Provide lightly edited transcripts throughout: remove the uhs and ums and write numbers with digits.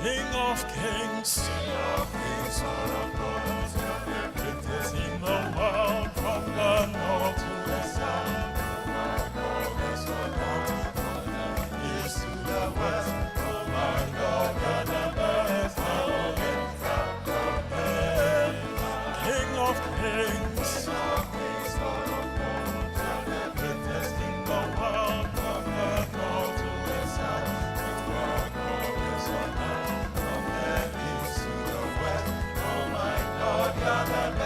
King of kings, Lord of lords, greatest in the world, from the north to the south, from the east to the west. Oh my God, you're the best. King of kings, Lord of lords, greatest in the world, from the north to the south. From the east to the west, oh my God, you're the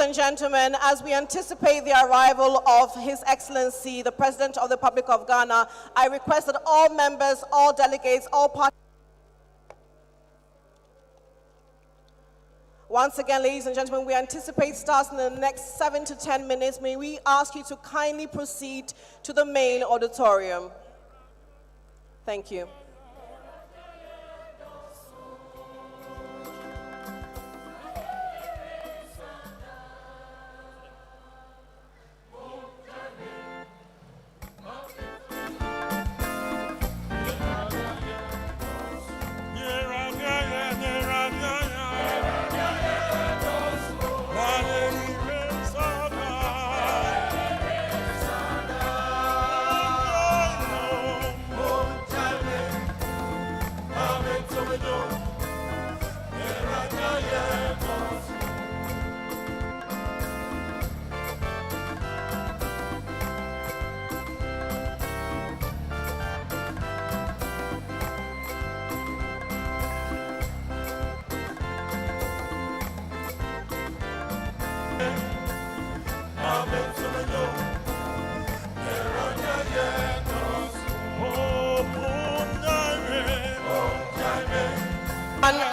and gentlemen, as we anticipate the arrival of His Excellency, the President of the Republic of Ghana, I request that all members, all delegates, all parties. Once again, ladies and gentlemen, we anticipate starts in the next 7 to 10 minutes. May we ask you to kindly proceed to the main auditorium. Thank you.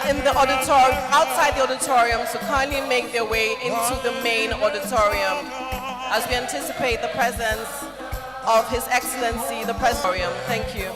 In the auditorium, outside the auditorium, to kindly make their way into the main auditorium as we anticipate the presence of His Excellency, the President. Thank you.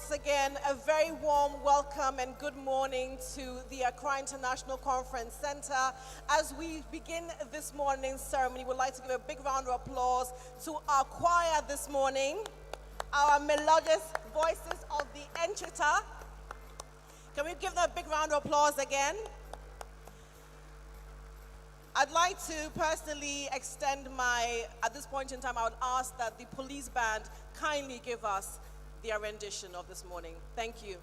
once again, a very warm welcome and good morning to the Accra International Conference Center. As we begin this morning's ceremony, we'd like to give a big round of applause to our choir this morning, our melodious voices of the Enchita. Can we give them a big round of applause again? I'd like to personally extend at this point in time, I would ask that the police band kindly give us their rendition of this morning. Thank you.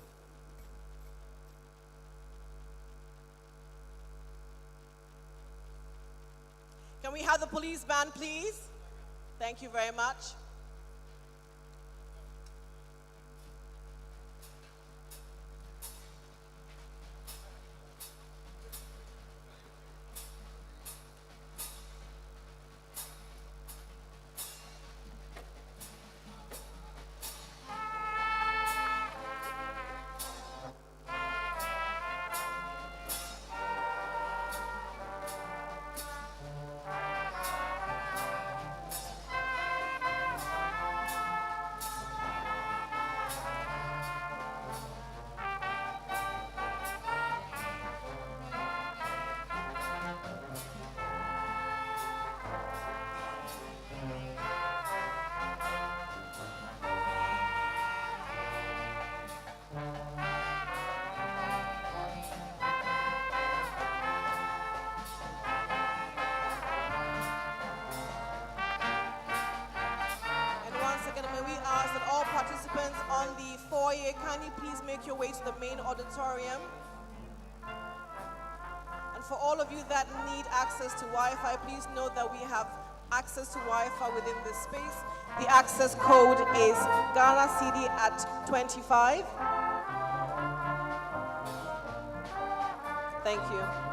Can we have the police band, please? Thank you very much. Kindly please make your way to the main auditorium. And for all of you that need access to Wi-Fi, please note that we have access to Wi-Fi within this space. The access code is Ghana Cedi at 25. Thank you.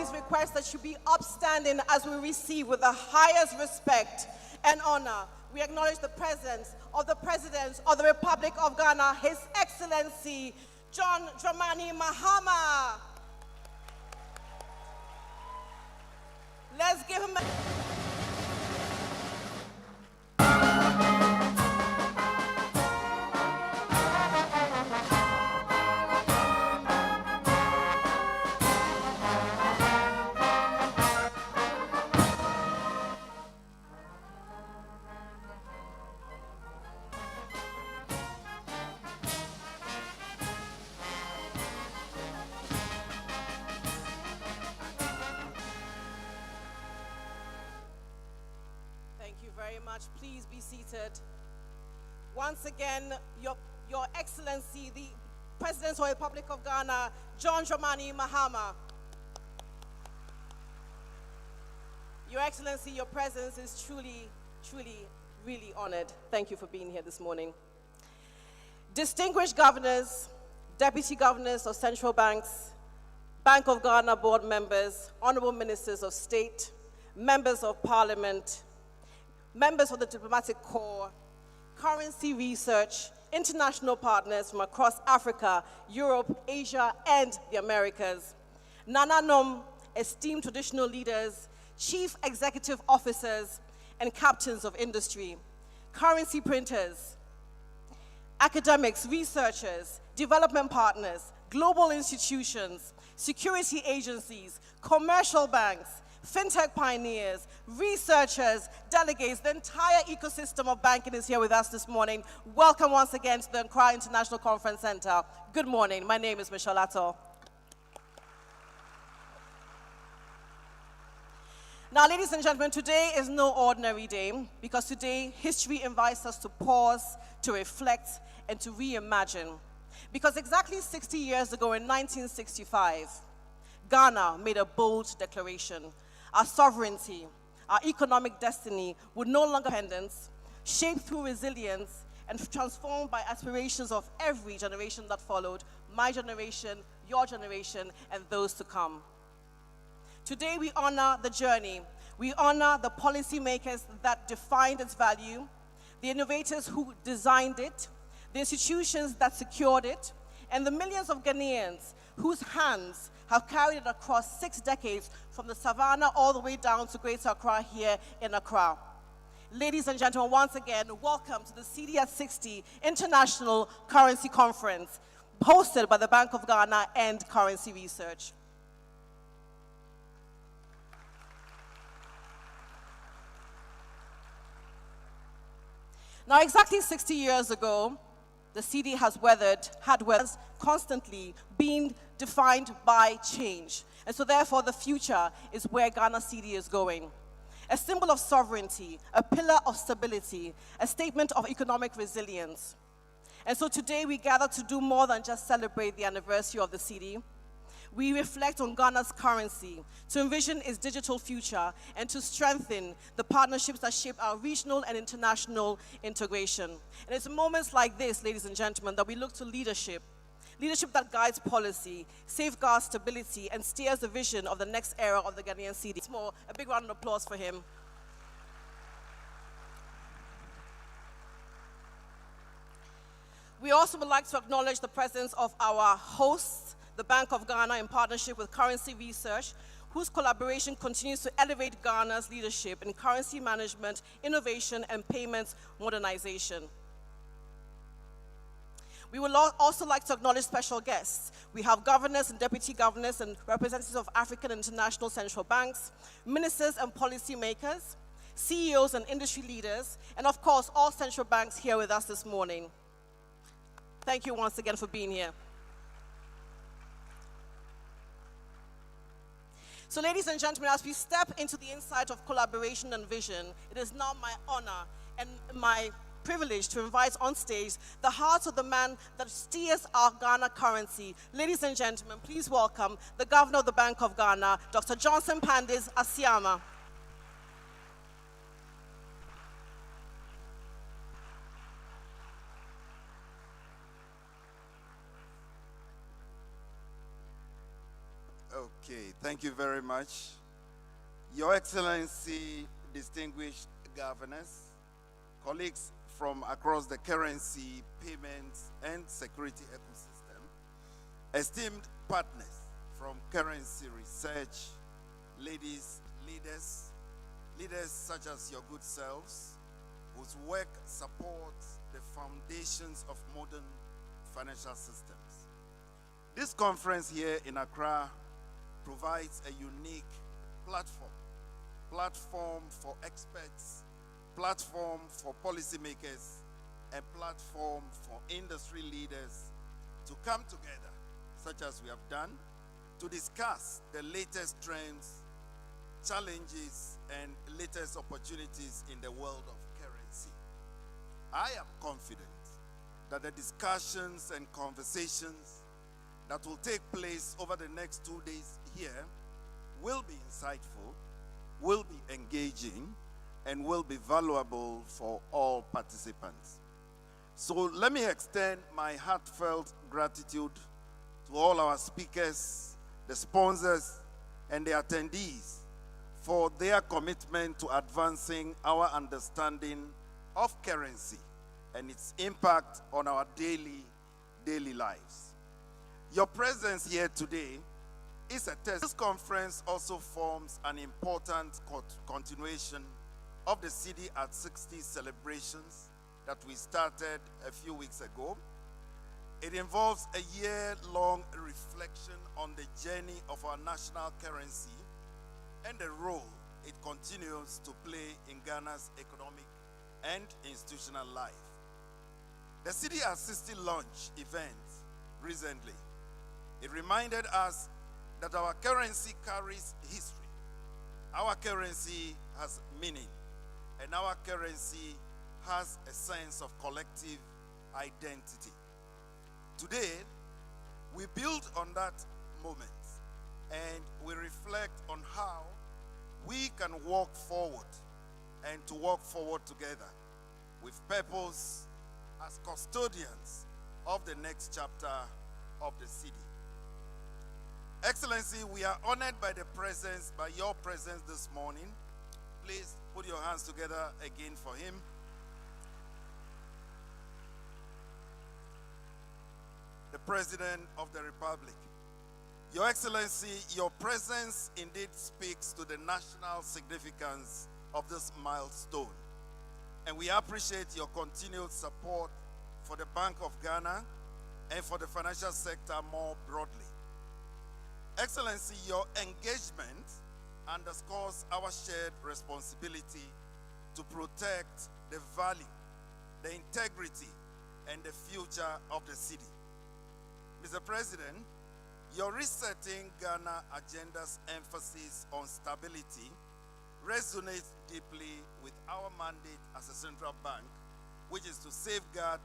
always request that you be upstanding as we receive with the highest respect and honor. We acknowledge the presence of the President of the Republic of Ghana, His Excellency John Dramani Mahama. Let's give him a... Very much. Please be seated. Once again, Your Excellency, the President of the Republic of Ghana, John Dramani Mahama. Your Excellency, your presence is truly, really honored. Thank you for being here this morning. Distinguished governors, deputy governors of central banks, Bank of Ghana board members, honorable ministers of state, members of parliament, members of the diplomatic corps, currency research, international partners from across Africa, Europe, Asia, and the Americas, Nananom, esteemed traditional leaders, chief executive officers, and captains of industry, currency printers, academics, researchers, development partners, global institutions, security agencies, commercial banks, fintech pioneers, researchers, delegates, the entire ecosystem of banking is here with us this morning. Welcome once again to the Accra International Conference Center. Good morning. My name is Michelle Atto. Now, ladies and gentlemen, today is no ordinary day because today history invites us to pause, to reflect, and to reimagine. Because exactly 60 years ago in 1965, Ghana made a bold declaration. Our sovereignty, our economic destiny would no longer be independence, shaped through resilience, and transformed by aspirations of every generation that followed, my generation, your generation, and those to come. Today we honor the journey. We honor the policymakers that defined its value, the innovators who designed it, the institutions that secured it, and the millions of Ghanaians whose hands have carried it across 6 decades from the savannah all the way down to Greater Accra here in Accra. Ladies and gentlemen, once again, welcome to the Cedi at 60 International Currency Conference, hosted by the Bank of Ghana and Currency Research. Now, exactly 60 years ago, the Cedi had weathered constantly being defined by change. And so therefore the future is where Ghana Cedi is going. A symbol of sovereignty, a pillar of stability, a statement of economic resilience. And so today we gather to do more than just celebrate the anniversary of the Cedi. We reflect on Ghana's currency, to envision its digital future, and to strengthen the partnerships that shape our regional and international integration. And it's in moments like this, ladies and gentlemen, that we look to leadership. Leadership that guides policy, safeguards stability, and steers the vision of the next era of the Ghanaian Cedi. It's more, a big round of applause for him. We also would like to acknowledge the presence of our hosts, the Bank of Ghana, in partnership with Currency Research, whose collaboration continues to elevate Ghana's leadership in currency management, innovation, and payments modernization. We would also like to acknowledge special guests. We have governors and deputy governors and representatives of African and international central banks, ministers and policy makers, CEOs and industry leaders, and of course, all central banks here with us this morning. Thank you once again for being here. So ladies and gentlemen, as we step into the insight of collaboration and vision, it is now my honor and my privilege to invite on stage the heart of the man that steers our Ghana currency. Ladies and gentlemen, please welcome the Governor of the Bank of Ghana, Dr. Johnson Pandis Asiama. Okay, Thank you very much. Your Excellency, distinguished governors, colleagues from across the currency, payments, and security ecosystem, esteemed partners from currency research, leaders such as your good selves, whose work supports the foundations of modern financial systems. This conference here in Accra provides a unique platform for experts, platform for policymakers, and platform for industry leaders to come together, such as we have done, to discuss the latest trends, challenges, and latest opportunities in the world of currency. I am confident that the discussions and conversations that will take place over the next 2 days here will be insightful, will be engaging, and will be valuable for all participants. So let me extend my heartfelt gratitude to all our speakers, the sponsors, and the attendees for their commitment to advancing our understanding of currency and its impact on our daily lives. Your presence here today is a test. This conference also forms an important continuation of the Cedi at 60 celebrations that we started a few weeks ago. It involves a year-long reflection on the journey of our national currency and the role it continues to play in Ghana's economic and institutional life. The Cedi at 60 launch event recently, it reminded us that our currency carries history. Our currency has meaning, and our currency has a sense of collective identity. Today, we build on that moment, and we reflect on how we can walk forward and to walk forward together with purpose as custodians of the next chapter of the Cedi. Excellency, we are honored by your presence this morning. Please put your hands together again for him. The President of the Republic. Your Excellency, your presence indeed speaks to the national significance of this milestone. And we appreciate your continued support for the Bank of Ghana and for the financial sector more broadly. Excellency, your engagement underscores our shared responsibility to protect the value, the integrity, and the future of the Cedi. Mr. President, your resetting Ghana agenda's emphasis on stability resonates deeply with our mandate as a central bank, which is to safeguard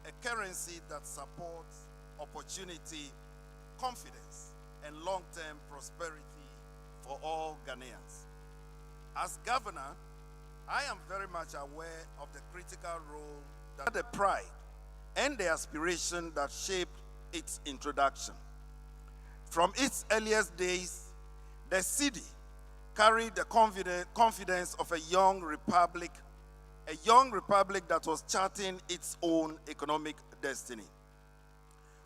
a currency that supports opportunity, confidence, and long-term prosperity for all Ghanaians. As governor, I am very much aware of the critical role that the pride and the aspiration that shaped its introduction. From its earliest days, the Cedi carried the confidence of a young republic that was charting its own economic destiny.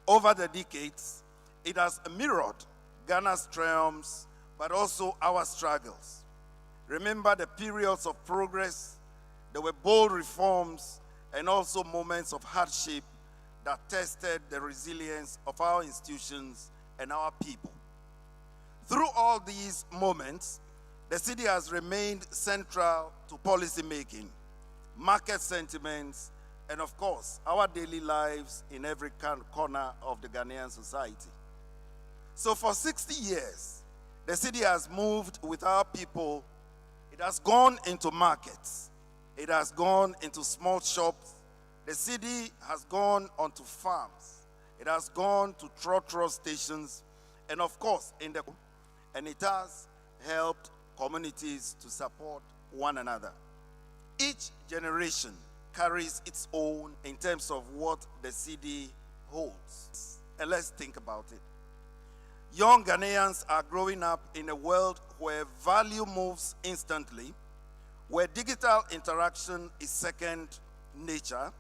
Over the decades, it has mirrored Ghana's triumphs, but also our struggles. Remember the periods of progress, there were bold reforms, and also moments of hardship that tested the resilience of our institutions and our people. Through all these moments, the Cedi has remained central to policy making, market sentiments, and of course, our daily lives in every corner of the Ghanaian society. So for 60 years, the Cedi has moved with our people. It has gone into markets. It has gone into small shops. The Cedi has gone onto farms. It has gone to trotro stations, and of course, and it has helped communities to support one another. Each generation carries its own in terms of what the Cedi holds. And let's think about it. Young Ghanaians are growing up in a world where value moves instantly, where digital interaction is second nature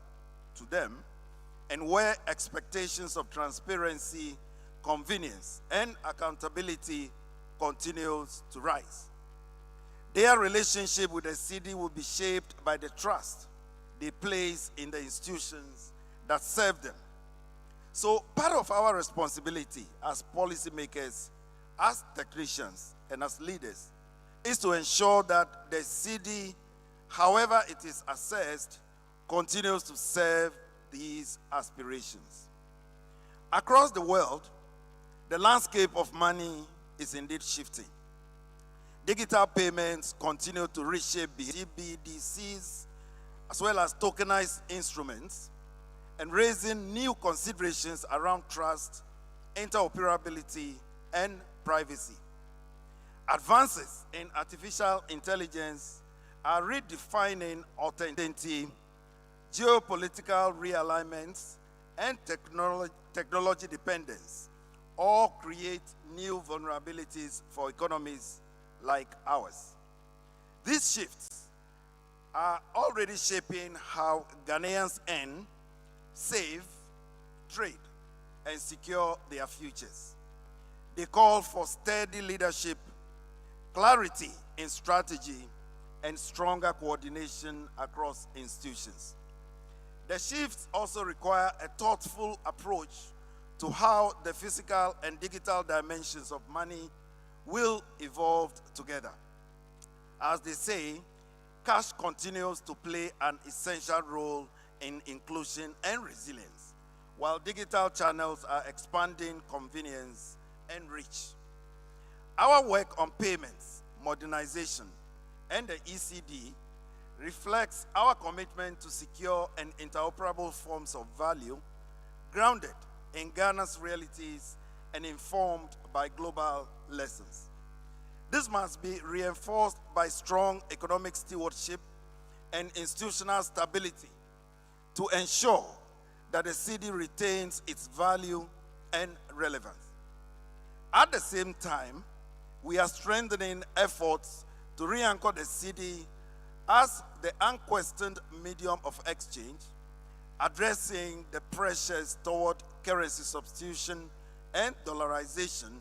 to them, and where expectations of transparency, convenience, and accountability continues to rise. Their relationship with the Cedi will be shaped by the trust they place in the institutions that serve them. So part of our responsibility as policymakers, as technicians, and as leaders is to ensure that the Cedi, however it is assessed, continues to serve these aspirations. Across the world, the landscape of money is indeed shifting. Digital payments continue to reshape CBDCs as well as tokenized instruments, and raising new considerations around trust, interoperability, and privacy. Advances in artificial intelligence are redefining authenticity, geopolitical realignments, and technology dependence all create new vulnerabilities for economies like ours. These shifts are already shaping how Ghanaians earn, save, trade, and secure their futures. They call for steady leadership, clarity in strategy, and stronger coordination across institutions. The shifts also require a thoughtful approach to how the physical and digital dimensions of money will evolve together. As they say, cash continues to play an essential role in inclusion and resilience, while digital channels are expanding convenience and reach. Our work on payments, modernization, and the ECD reflects our commitment to secure and interoperable forms of value grounded in Ghana's realities and informed by global lessons. This must be reinforced by strong economic stewardship and institutional stability to ensure that the Cedi retains its value and relevance. At the same time, we are strengthening efforts to re-anchor the Cedi as the unquestioned medium of exchange, addressing the pressures toward currency substitution and dollarization,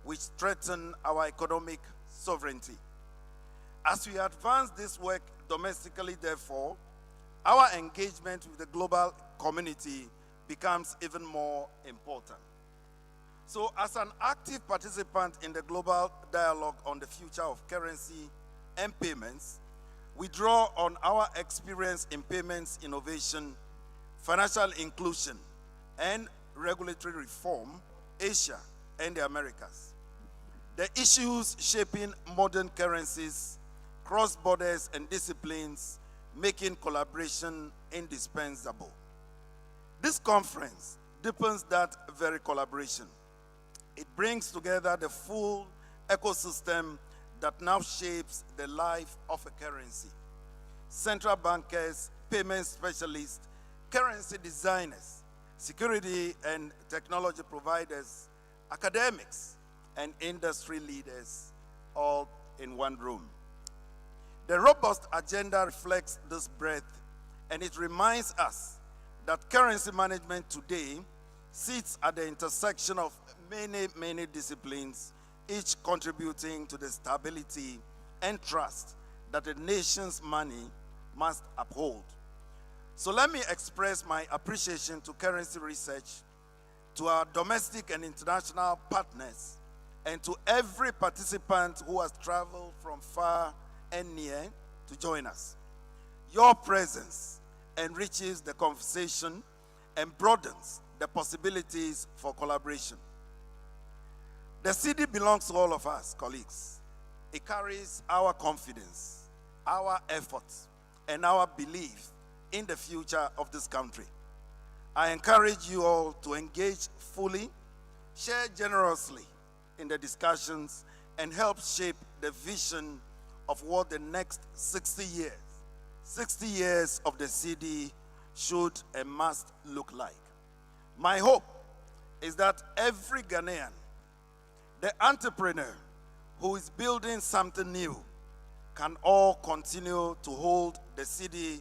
which threaten our economic sovereignty. As we advance this work domestically, therefore, our engagement with the global community becomes even more important. So, as an active participant in the global dialogue on the future of currency and payments, we draw on our experience in payments innovation, financial inclusion, and regulatory reform, Asia and the Americas. The issues shaping modern currencies, cross borders, and disciplines, making collaboration indispensable. This conference deepens that very collaboration. It brings together the full ecosystem that now shapes the life of a currency. Central bankers, payment specialists, currency designers, security and technology providers, academics, and industry leaders, all in one room. The robust agenda reflects this breadth, and it reminds us that currency management today sits at the intersection of many disciplines, each contributing to the stability and trust that a nation's money must uphold. So let me express my appreciation to currency research, to our domestic and international partners, and to every participant who has traveled from far and near to join us. Your presence enriches the conversation and broadens the possibilities for collaboration. The Cedi belongs to all of us, colleagues. It carries our confidence, our efforts, and our belief in the future of this country. I encourage you all to engage fully, share generously in the discussions, and help shape the vision of what the next 60 years of the Cedi should and must look like. My hope is that every Ghanaian the entrepreneur who is building something new can all continue to hold the cedi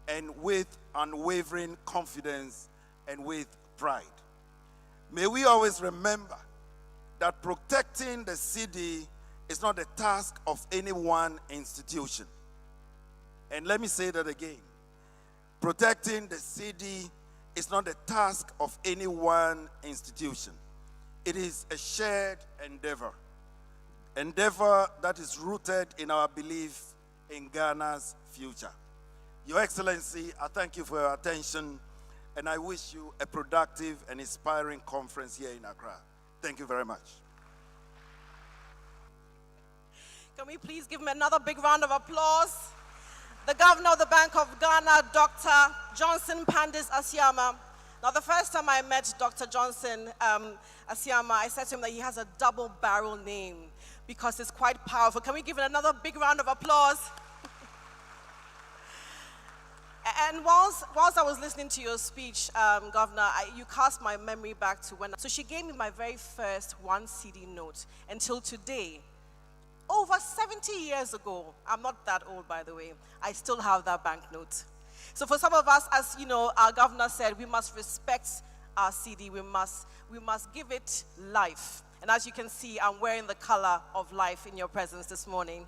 and with unwavering confidence and with pride. May we always remember that protecting the cedi is not the task of any one institution. And let me say that again. Protecting the cedi is not the task of any one institution. It is a shared endeavor that is rooted in our belief in Ghana's future. Your Excellency, I thank you for your attention, and I wish you a productive and inspiring conference here in Accra. Thank you very much. Can we please give him another big round of applause? The Governor of the Bank of Ghana, Dr. Johnson Pandis Asiama. Now, the first time I met Dr. Johnson Asiama, I said to him that he has a double barrel name because it's quite powerful. Can we give it another big round of applause? And whilst I was listening to your speech, Governor, you cast my memory back to when. So she gave me my very first 1 cedi note until today. Over 70 years ago, I'm not that old, by the way, I still have that banknote. So for some of us, as you know, our governor said, we must respect our cedi, we must give it life. And as you can see, I'm wearing the color of life in your presence this morning.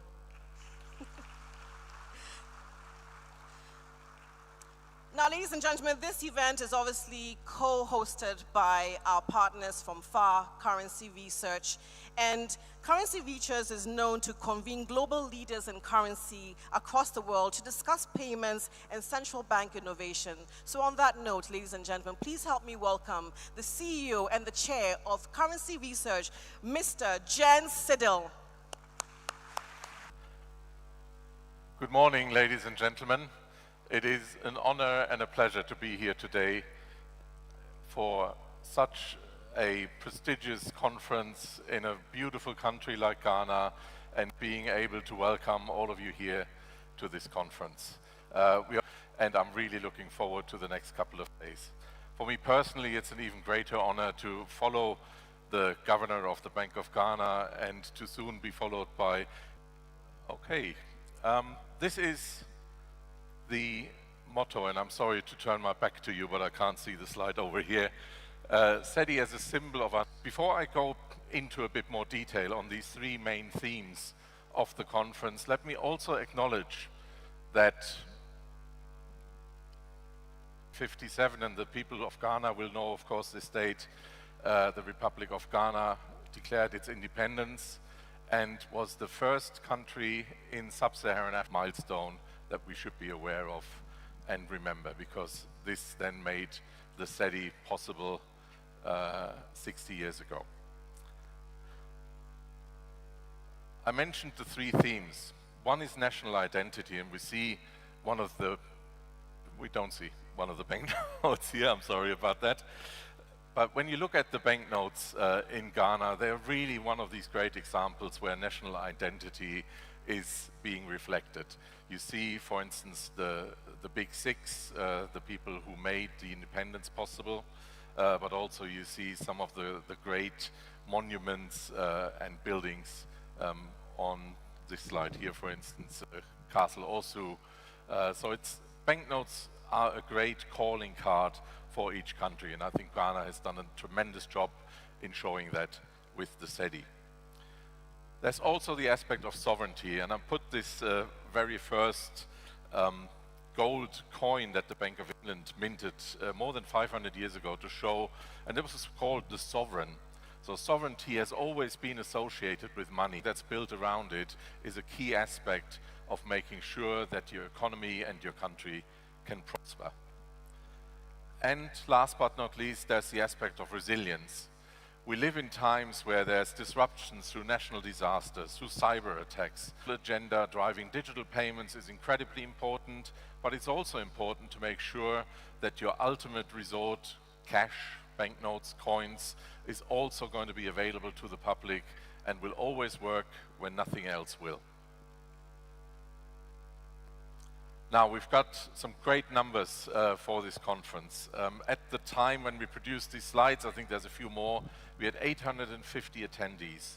Now, ladies and gentlemen, this event is obviously co-hosted by our partners from FAR, Currency Research. And Currency Research is known to convene global leaders in currency across the world to discuss payments and central bank innovation. So on that note, ladies and gentlemen, please help me welcome the CEO and the chair of Currency Research, Mr. Jens Siddel. Good morning, ladies and gentlemen. It is an honor and a pleasure to be here today for such a prestigious conference in a beautiful country like Ghana and being able to welcome all of you here to this conference. And I'm really looking forward to the next couple of days. For me personally, it's an even greater honor to follow the governor of the Bank of Ghana and to soon be followed by, this is the motto, and I'm sorry to turn my back to you, but I can't see the slide over here. Cedi as a symbol of our... Before I go into a bit more detail on these 3 main themes of the conference, let me also acknowledge that 57, and the people of Ghana will know, of course, this date, the Republic of Ghana declared its independence and was the first country in sub-Saharan Africa milestone that we should be aware of and remember, because this then made the Cedi possible 60 years ago. I mentioned the 3 themes. One is national identity, and we see one of the, we don't see one of the banknotes here, I'm sorry about that. But when you look at the banknotes in Ghana, they're really one of these great examples where national identity is being reflected. You see, for instance, the Big 6, the people who made the independence possible, but also you see some of the great monuments and buildings on this slide here, for instance, Castle Osu. So banknotes are a great calling card for each country, and I think Ghana has done a tremendous job in showing that with the Cedi. There's also the aspect of sovereignty, and I put this very first gold coin that the Bank of England minted more than 500 years ago to show, and it was called the sovereign. So sovereignty has always been associated with money. That's built around it is a key aspect of making sure that your economy and your country can prosper. And last but not least, there's the aspect of resilience. We live in times where there's disruptions through national disasters, through cyber attacks. The agenda driving digital payments is incredibly important, but it's also important to make sure that your ultimate resort, cash, banknotes, coins, is also going to be available to the public and will always work when nothing else will. Now, we've got some great numbers for this conference. At the time when we produced these slides, I think there's a few more, we had 850 attendees,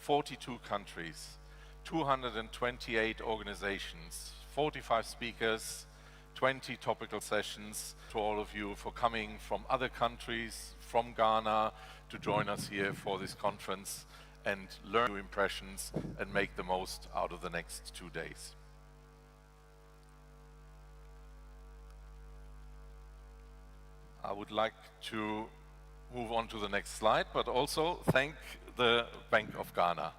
42 countries, 228 organizations, 45 speakers, 20 topical sessions. To all of you for coming from other countries, from Ghana, to join us here for this conference and learn new impressions and make the most out of the next 2 days. I would like to move on to the next slide, but also thank the Bank of Ghana.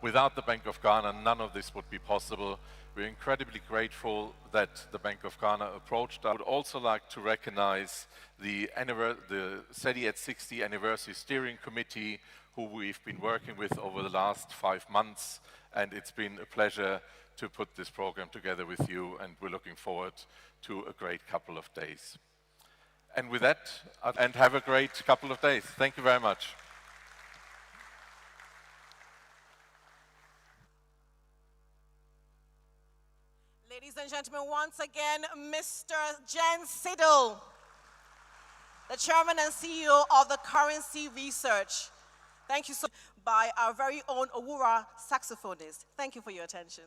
Without the Bank of Ghana, none of this would be possible. We're incredibly grateful that the Bank of Ghana approached. I would also like to recognize the Cedi at 60 Anniversary Steering Committee, who we've been working with over the last 5 months, and it's been a pleasure to put this program together with you, and we're looking forward to a great couple of days. And with that, and have a great couple of days. Thank you very much. Ladies and gentlemen, once again, Mr. Jen Siddle, the Chairman and CEO of the Currency Research. Thank you so much, by our very own Owura saxophonist. Thank you for your attention.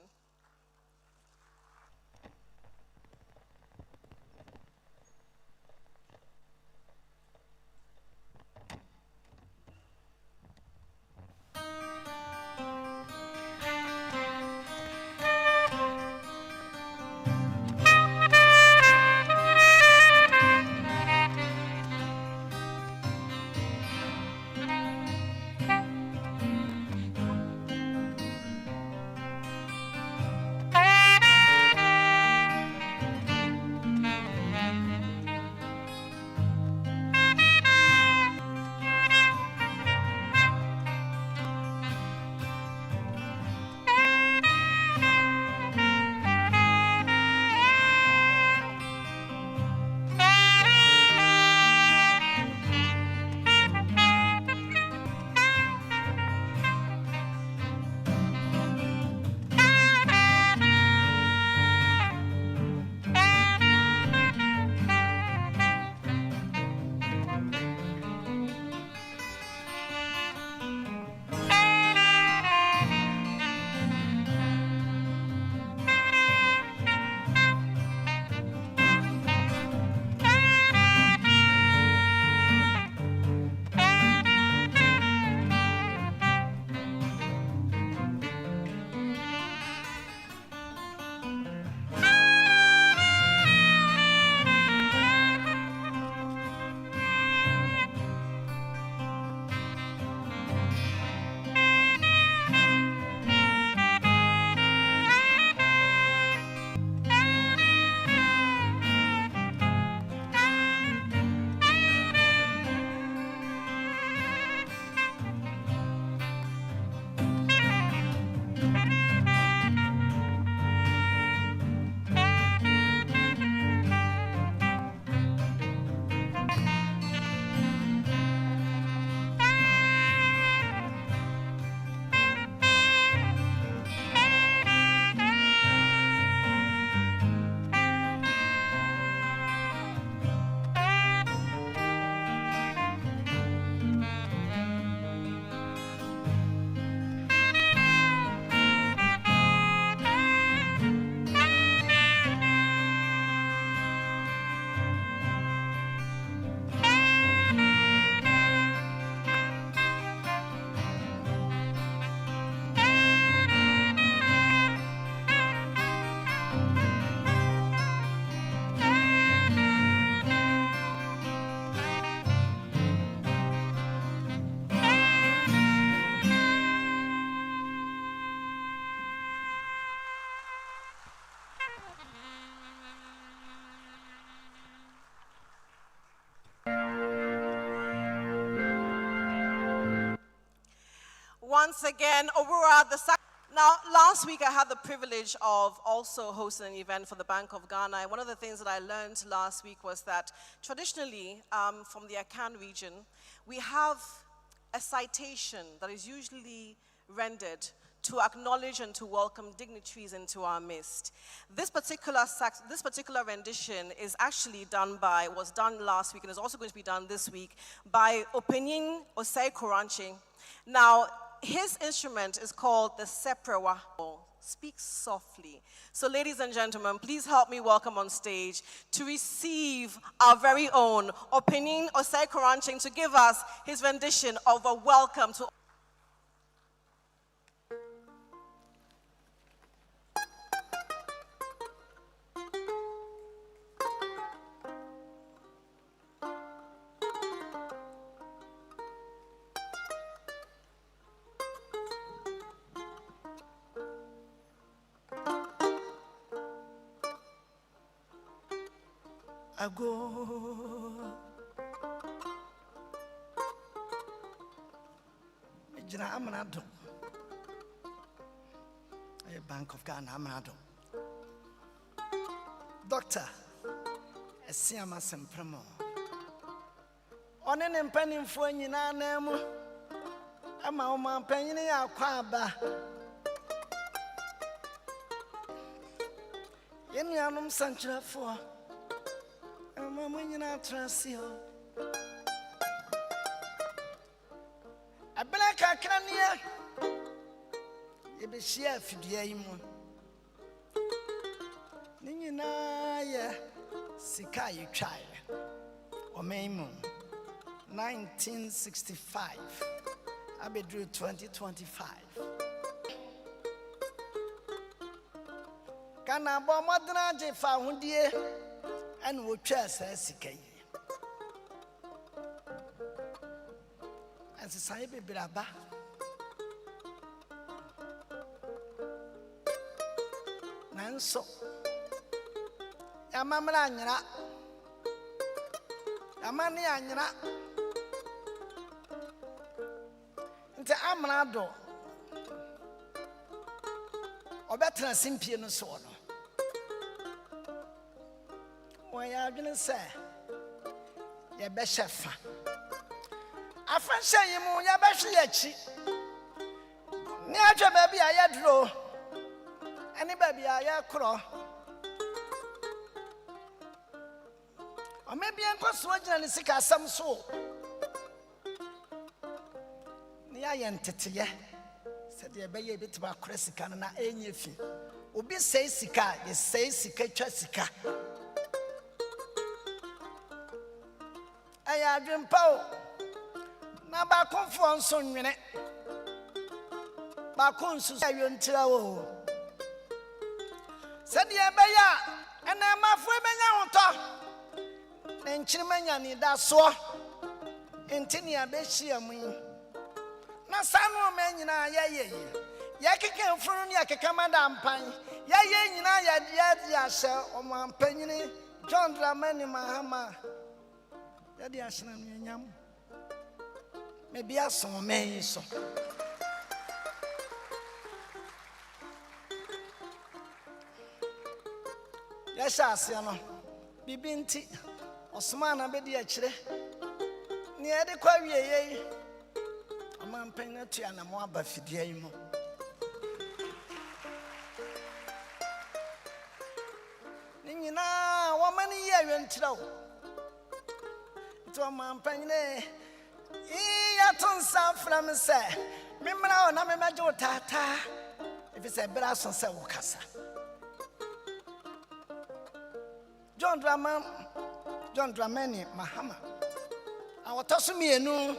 Once again, Owura, now, last week I had the privilege of also hosting an event for the Bank of Ghana. And one of the things that I learned last week was that traditionally, from the Akan region, we have a citation that is usually rendered to acknowledge and to welcome dignitaries into our midst. This particular rendition is actually was done last week and is also going to be done this week by Opinyin Osei Koranche. Now, his instrument is called the Seprewa. Speak softly. So ladies and gentlemen, please help me welcome on stage to receive our very own Opinyin Osei Koranche to give us his rendition of a welcome to Ago Jina Amanado a Bank of Ghana Amanado Doctor Esiama Sempremo Onen empenim fo nyina na mu ama o man panyine akwa aba Yenuanum sanchirafo Mama nyina trasio Abela kakrania Yebeshia afidua yi mu Ni nyina ye sika yetwae Omeimu 1965 Abedru 2025 Kana bo modna je fa hundie and we try to and society braba Manso Yamamra anyra Yamani anyra Nte amrado Obetra simpie no so no I didn't say, "Ya beshefa." Afan say you mu ya beshiachi. Ni ajo baby aya dro. Ani baby aya kro. O maybe enko so gina ni sika asam so. Ni aya nteteye. Said ye beye bitima kro sika na enye fi. Obi say sika, ye say sika twa sika. I dream pow. Na ba konfo nso nwene. Ba konsu ayo ntira wo. Sedi ebeya ena mafu emenya hoto. Na nchiremanya ni da so. Entini abehia mu. Na sanu menyina yeye. Yakeke mfunu ni akeka madampan. Yeye nyina ya hye omampanyini John Dramani Mahama. Yadi ashina nyam maybe aso me so Yasha asia no bibinti osoma na bedi akire ne ede kwa wieye amampan na tua na mo aba fidua yi mo Ninyina wo mani ye awentirawo to man panyine ya tunsa from say memra na me majo tata if it's a braso say wokasa John Dramani Mahama awotoso mienu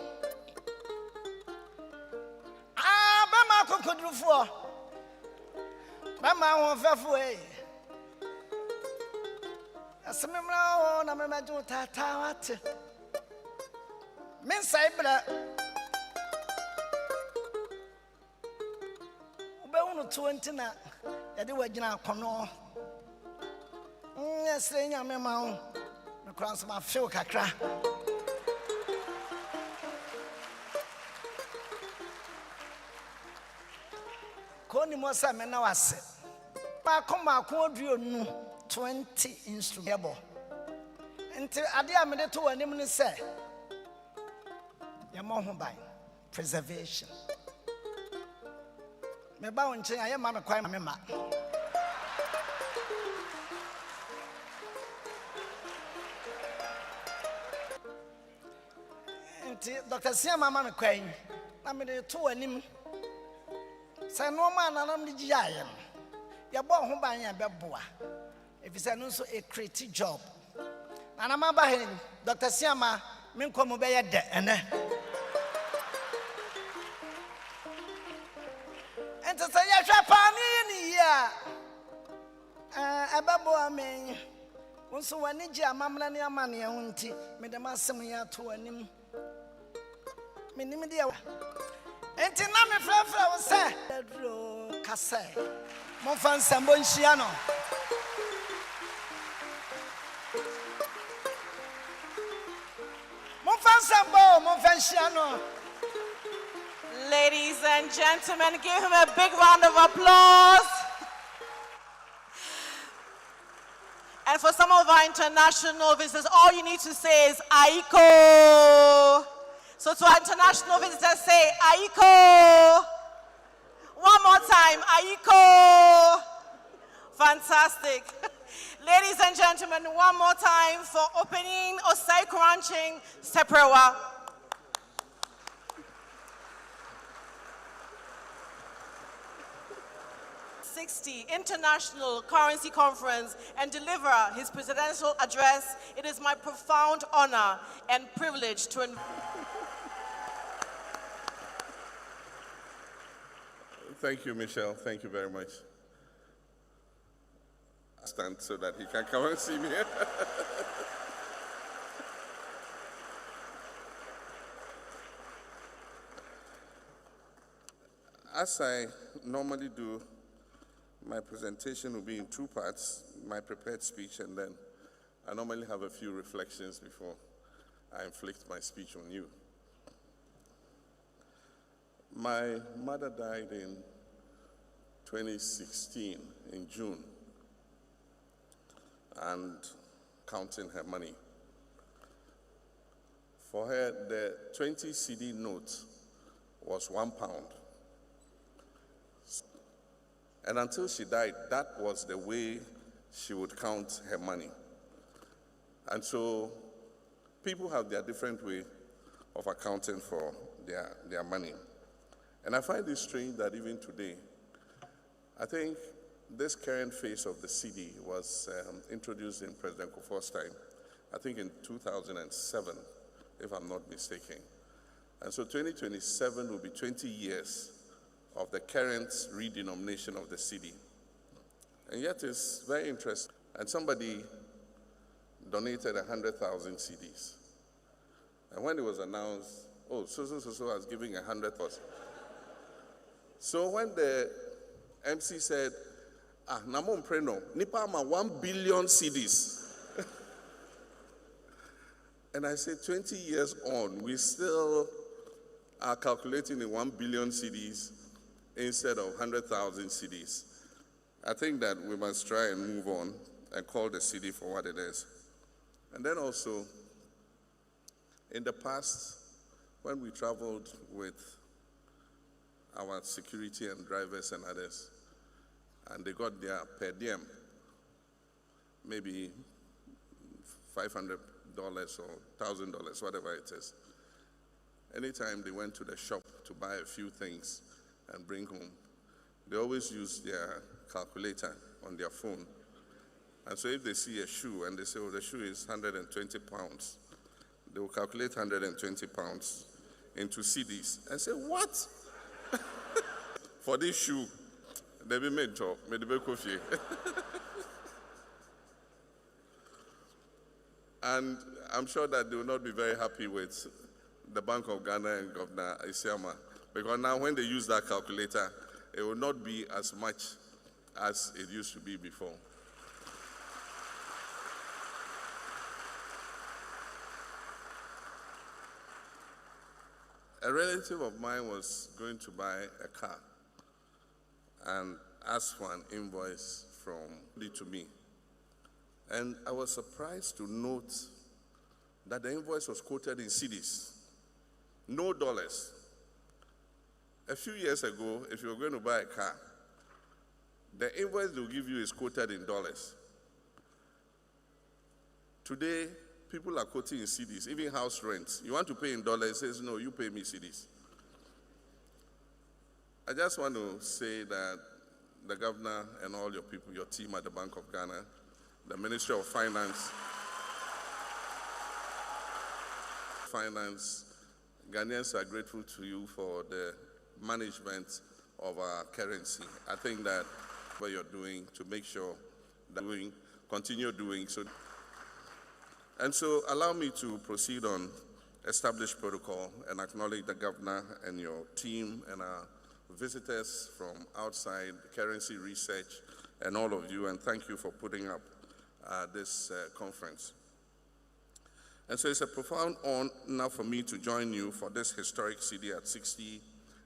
ba ma kokodrufo ba ma won fefo asememra na me majo tata wate MENSAH ibra ube unu 20 na yade wagina akono yesre nyame ma ho me kranso ma feel kakra ko ni mo sa me na wase ma ko oduonu 20 instrument nti ade a me de to wanim ni se preservation. Me ba wonche aye ma me kwai ma me ma. Dr. Siama ma me kwai na me de to anim. Say no man na nam di aye no. Ya bo ho ban ya beboa. If say no so a creative job. Na ma ba he Dr. Siama me nkomo be ye de ene. And to say ya hwapa ni ya. Ababo amen. Wonso wani ji amamna ne amane ya hunti me de masem ya to anim. Menim dia. Enti na me frafra wo se dro kase. Mon fan sambo nhia no. Mon fan sambo, mon fan nhia no. Ladies and gentlemen, give him a big round of applause. And for some of our international visitors, all you need to say is Aiko. So to our international visitors, say Aiko. One more time, Aiko. Fantastic. Ladies and gentlemen, one more time for opening Osai Crunching Seprewa. International Currency Conference and deliver his presidential address. It is my profound honor and privilege to Thank you, Michelle. Thank you very much. Stand so that he can come and see me. As I normally do, my presentation will be in two parts, my prepared speech, and then I normally have a few reflections before I inflict my speech on you. My mother died in 2016, in June, and counting her money. For her, the 20 Cedi note was £1. And until she died, that was the way she would count her money. And so people have their different way of accounting for their money. And I find it strange that even today, I think this current face of the Cedi was introduced in President Kufuor's time, I think in 2007, if I'm not mistaken. And so 2027 will be 20 years of the current redenomination of the Cedi. And yet it's very interesting. And somebody donated 100,000 Cedis. And when it was announced, oh, so was giving 100,000. So when the MC said, namon preno, nipa ma 1 billion Cedis. And I said, 20 years on, we still are calculating in 1 billion Cedis instead of 100,000 Cedis. I think that we must try and move on and call the Cedi for what it is. And then also, in the past, when we traveled with our security and drivers and others, and they got their per diem, maybe $500 or $1,000, whatever it is. Anytime they went to the shop to buy a few things and bring home, they always use their calculator on their phone. And so if they see a shoe and they say, oh, the shoe is 120 pounds, they will calculate 120 pounds into Cedis and say, what? For this shoe, they be made to, be coffee. And I'm sure that they will not be very happy with the Bank of Ghana and Governor Isiama, because now when they use that calculator, it will not be as much as it used to be before. A relative of mine was going to buy a car and asked for an invoice from to me. And I was surprised to note that the invoice was quoted in Cedis, no dollars. A few years ago, if you were going to buy a car, the invoice they'll give you is quoted in dollars. Today, people are quoting in cedis, even house rents. You want to pay in dollars, it says, no, you pay me cedis. I just want to say that the governor and all your people, your team at the Bank of Ghana, the Ministry of Finance, Ghanaians are grateful to you for the management of our currency. I think that what you're doing to make sure that we continue doing so. And so allow me to proceed on established protocol and acknowledge the governor and your team and our visitors from outside currency research and all of you, and thank you for putting up this conference. And so it's a profound honor for me to join you for this historic Cedi at 60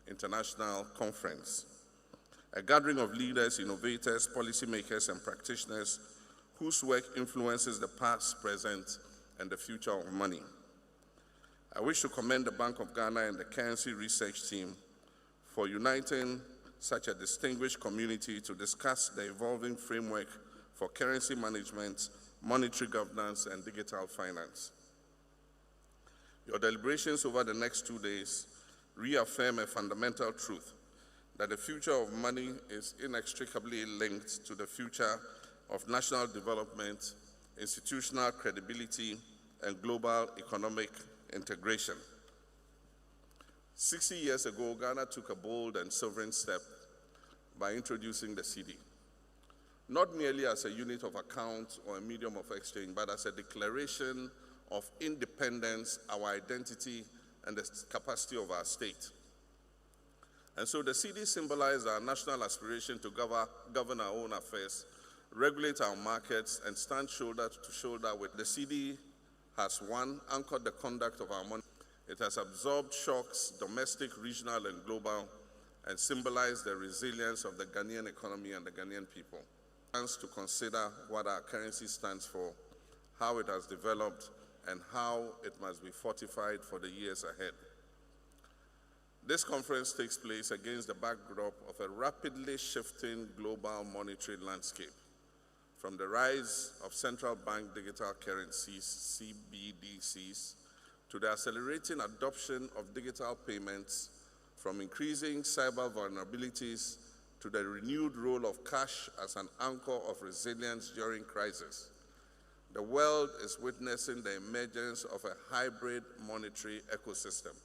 International Conference, a gathering of leaders, innovators, policymakers, and practitioners whose work influences the past, present, and the future of money. I wish to commend the Bank of Ghana and the currency research team for uniting such a distinguished community to discuss the evolving framework for currency management, monetary governance, and digital finance. Your deliberations over the next 2 days reaffirm a fundamental truth that the future of money is inextricably linked to the future of national development, institutional credibility, and global economic integration. 60 years ago, Ghana took a bold and sovereign step by introducing the Cedi, not merely as a unit of account or a medium of exchange, but as a declaration of independence, our identity, and the capacity of our state. And so the Cedi symbolized our national aspiration to govern our own affairs, regulate our markets, and stand shoulder to shoulder with the Cedi has, one, anchored the conduct of our money. It has absorbed shocks, domestic, regional, and global, and symbolized the resilience of the Ghanaian economy and the Ghanaian people. Chance to consider what our currency stands for, how it has developed, and how it must be fortified for the years ahead. This conference takes place against the backdrop of a rapidly shifting global monetary landscape, from the rise of central bank digital currencies, CBDCs, to the accelerating adoption of digital payments, from increasing cyber vulnerabilities to the renewed role of cash as an anchor of resilience during crisis. The world is witnessing the emergence of a hybrid monetary ecosystem.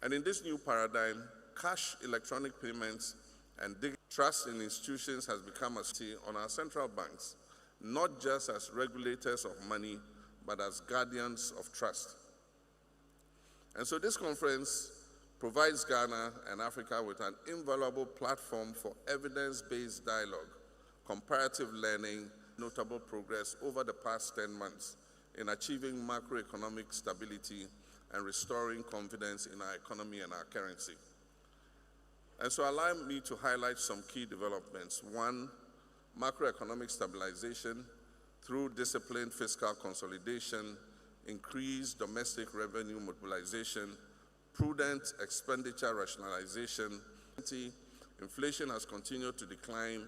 And in this new paradigm, cash, electronic payments, and trust in institutions has become a key on our central banks, not just as regulators of money, but as guardians of trust. And so this conference provides Ghana and Africa with an invaluable platform for evidence-based dialogue, comparative learning, notable progress over the past 10 months in achieving macroeconomic stability and restoring confidence in our economy and our currency. And so allow me to highlight some key developments. One, macroeconomic stabilization through disciplined fiscal consolidation, increased domestic revenue mobilization, prudent expenditure rationalization. Inflation has continued to decline,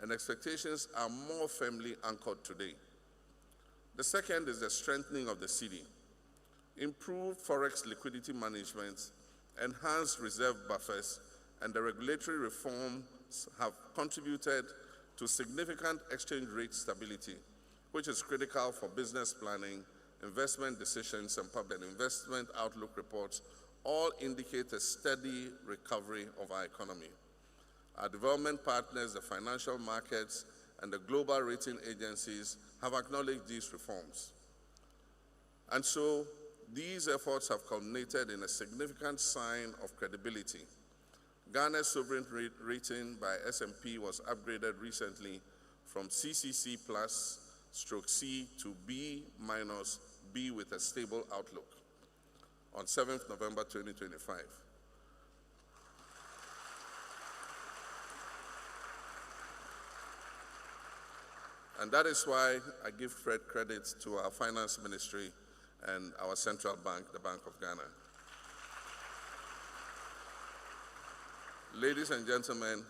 and expectations are more firmly anchored today. The second is the strengthening of the Cedi. Improved forex liquidity management, enhanced reserve buffers, and the regulatory reforms have contributed to significant exchange rate stability, which is critical for business planning, investment decisions, and public investment outlook reports all indicate a steady recovery of our economy. Our development partners, the financial markets, and the global rating agencies have acknowledged these reforms. And so these efforts have culminated in a significant sign of credibility. Ghana's sovereign rating by S&P was upgraded recently from CCC plus /C to B minus B with a stable outlook on 7th November 2025. And that is why I give credit to our finance ministry and our central bank, the Bank of Ghana. Ladies and gentlemen,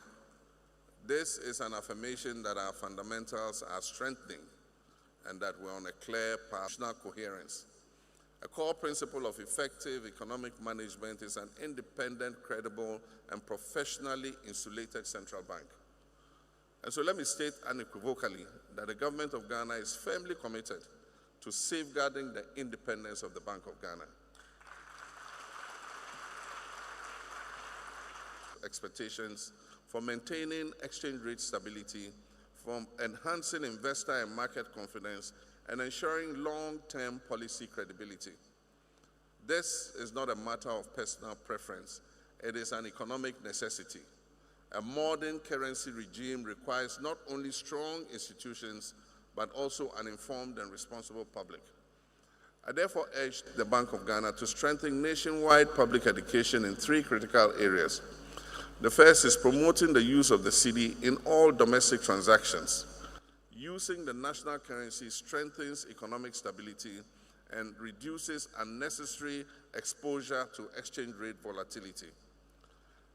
this is an affirmation that our fundamentals are strengthening and that we're on a clear path to national coherence. A core principle of effective economic management is an independent, credible, and professionally insulated central bank. And so let me state unequivocally that the government of Ghana is firmly committed to safeguarding the independence of the Bank of Ghana. Expectations for maintaining exchange rate stability, from enhancing investor and market confidence, and ensuring long-term policy credibility. This is not a matter of personal preference. It is an economic necessity. A modern currency regime requires not only strong institutions, but also an informed and responsible public. I therefore urge the Bank of Ghana to strengthen nationwide public education in 3 critical areas. The first is promoting the use of the cedi in all domestic transactions. Using the national currency strengthens economic stability and reduces unnecessary exposure to exchange rate volatility.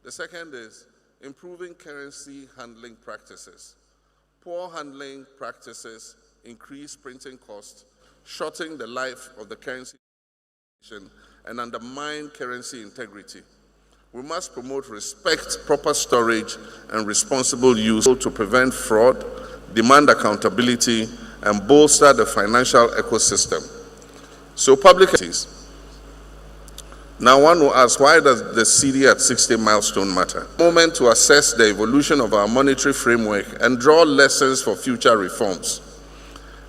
The second is improving currency handling practices. Poor handling practices increase printing costs, shorten the life of the currency and undermine currency integrity. We must promote respect, proper storage, and responsible use to prevent fraud, demand accountability, and bolster the financial ecosystem. So public entities. Now one will ask, why does the cedi at 60 milestone matter? Moment to assess the evolution of our monetary framework and draw lessons for future reforms.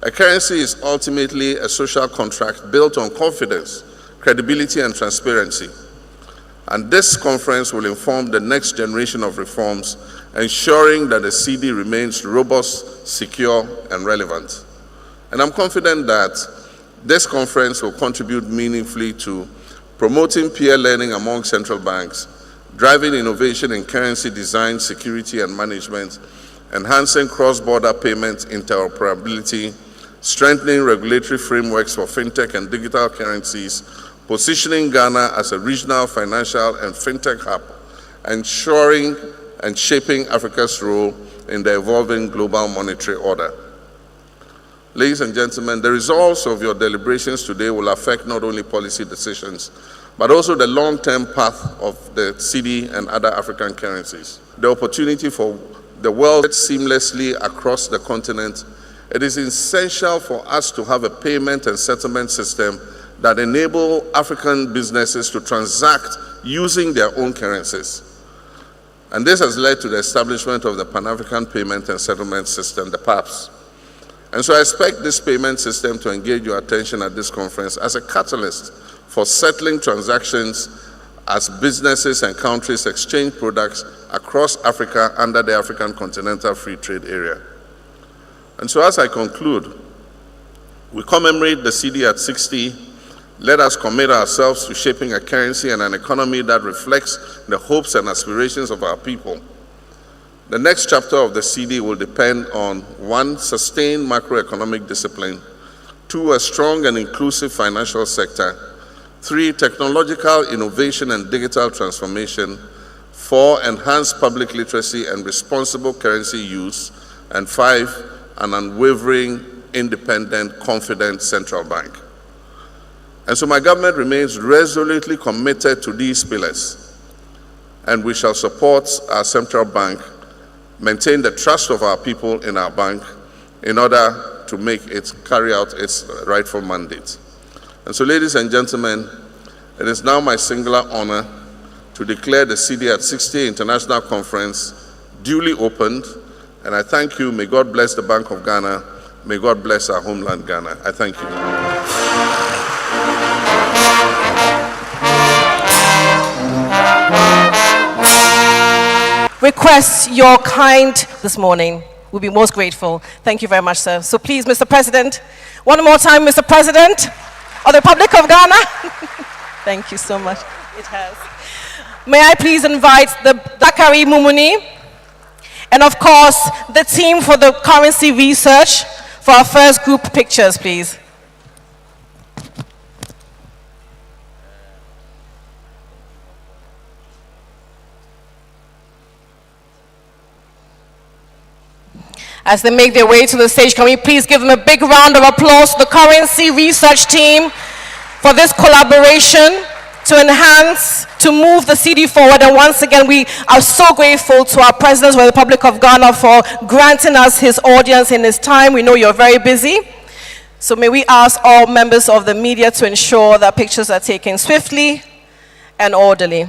A currency is ultimately a social contract built on confidence, credibility, and transparency. And this conference will inform the next generation of reforms, ensuring that the cedi remains robust, secure, and relevant. And I'm confident that this conference will contribute meaningfully to promoting peer learning among central banks, driving innovation in currency design, security, and management, enhancing cross-border payment interoperability, strengthening regulatory frameworks for fintech and digital currencies, positioning Ghana as a regional financial and fintech hub, ensuring and shaping Africa's role in the evolving global monetary order. Ladies and gentlemen, the results of your deliberations today will affect not only policy decisions, but also the long-term path of the cedi and other African currencies. The opportunity for the world seamlessly across the continent, it is essential for us to have a payment and settlement system that enable African businesses to transact using their own currencies. And this has led to the establishment of the Pan-African Payment and Settlement System, the PAPS. And so I expect this payment system to engage your attention at this conference as a catalyst for settling transactions as businesses and countries exchange products across Africa under the African Continental Free Trade Area. And so as I conclude, we commemorate the cedi at 60. Let us commit ourselves to shaping a currency and an economy that reflects the hopes and aspirations of our people. The next chapter of the cedi will depend on 1, sustained macroeconomic discipline, 2, a strong and inclusive financial sector, 3, technological innovation and digital transformation, 4, enhanced public literacy and responsible currency use, and 5, an unwavering, independent, confident central bank. And so my government remains resolutely committed to these pillars, and we shall support our central bank, maintain the trust of our people in our bank in order to make it carry out its rightful mandate. And so, ladies and gentlemen, it is now my singular honor to declare the cedi at 60 International Conference duly opened, and I thank you. May God bless the Bank of Ghana. May God bless our homeland, Ghana. I thank you. Request your kind this morning. We'll be most grateful. Thank you very much, sir. So please, Mr. President, one more time, Mr. President of the Republic of Ghana. Thank you so much. It has. May I please invite the Dakari Mumuni and, of course, the team for the currency research for our first group pictures, please. As they make their way to the stage, can we please give them a big round of applause to the currency research team for this collaboration to enhance, to move the Cedi forward. And once again, we are so grateful to our President of the Republic of Ghana for granting us his audience in his time. We know you're very busy. So may we ask all members of the media to ensure that pictures are taken swiftly and orderly.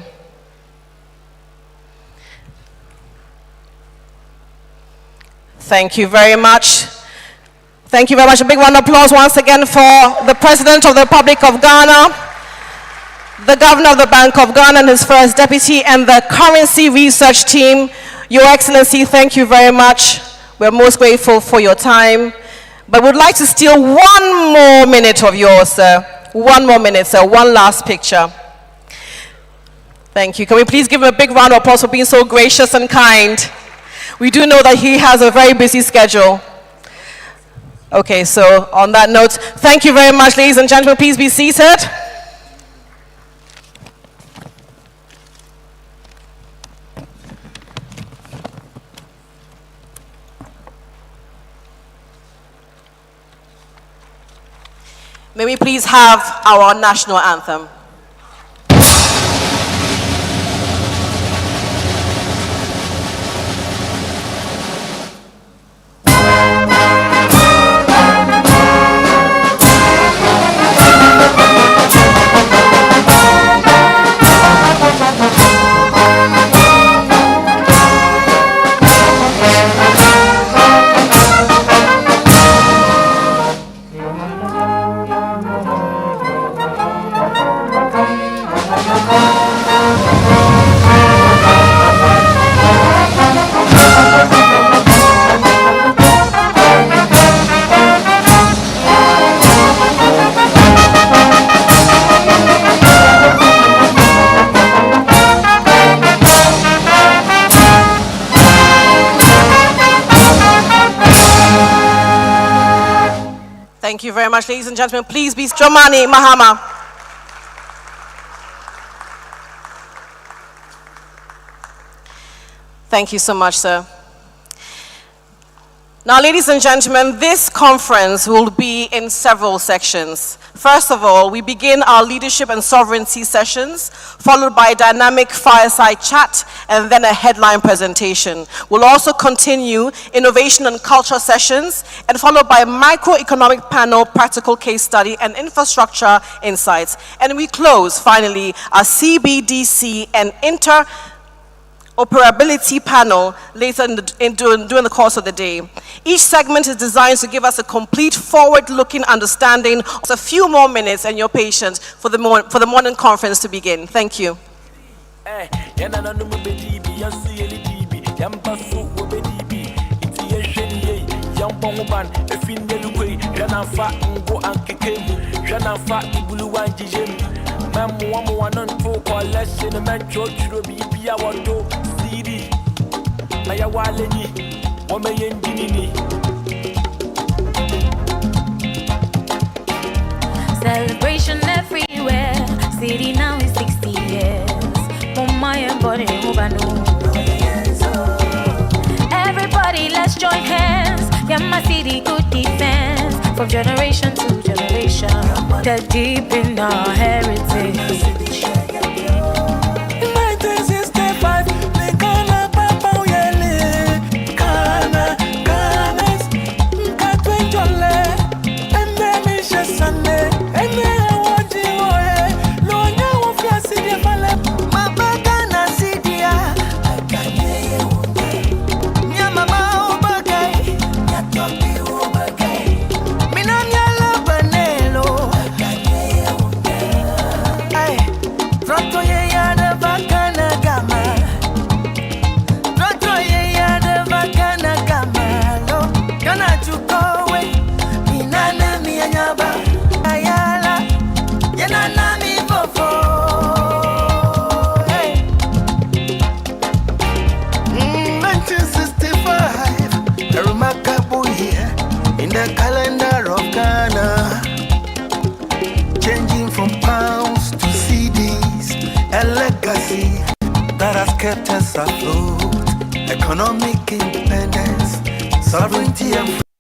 Thank you very much. Thank you very much. A big round of applause once again for the President of the Republic of Ghana, the Governor of the Bank of Ghana and his first deputy, and the currency research team. Your Excellency, thank you very much. We're most grateful for your time. But we'd like to steal 1 more minute of yours, sir. 1 more minute, sir. One last picture. Thank you. Can we please give him a big round of applause for being so gracious and kind? We do know that he has a very busy schedule. Okay, so on that note, thank you very much, ladies and gentlemen. Please be seated. May we please have our national anthem. Thank you very much, ladies and gentlemen. Please be Jomani Mahama. Thank you so much, sir. Now, ladies and gentlemen, this conference will be in several sections. First of all, we begin our leadership and sovereignty sessions, followed by a dynamic fireside chat, and then a headline presentation. We'll also continue innovation and culture sessions, and followed by a microeconomic panel, practical case study, and infrastructure insights. And we close, finally, our CBDC and interoperability panel later during the course of the day. Each segment is designed to give us a complete forward-looking understanding. It's a few more minutes and your patience for the morning conference to begin. Thank you. Celebration everywhere. Cedi now is 60 years. Everybody, let's join hands. Yeah, my Cedi, good defense. From generation to generation, they're deep in our heritage. That has kept us afloat, economic independence, sovereignty and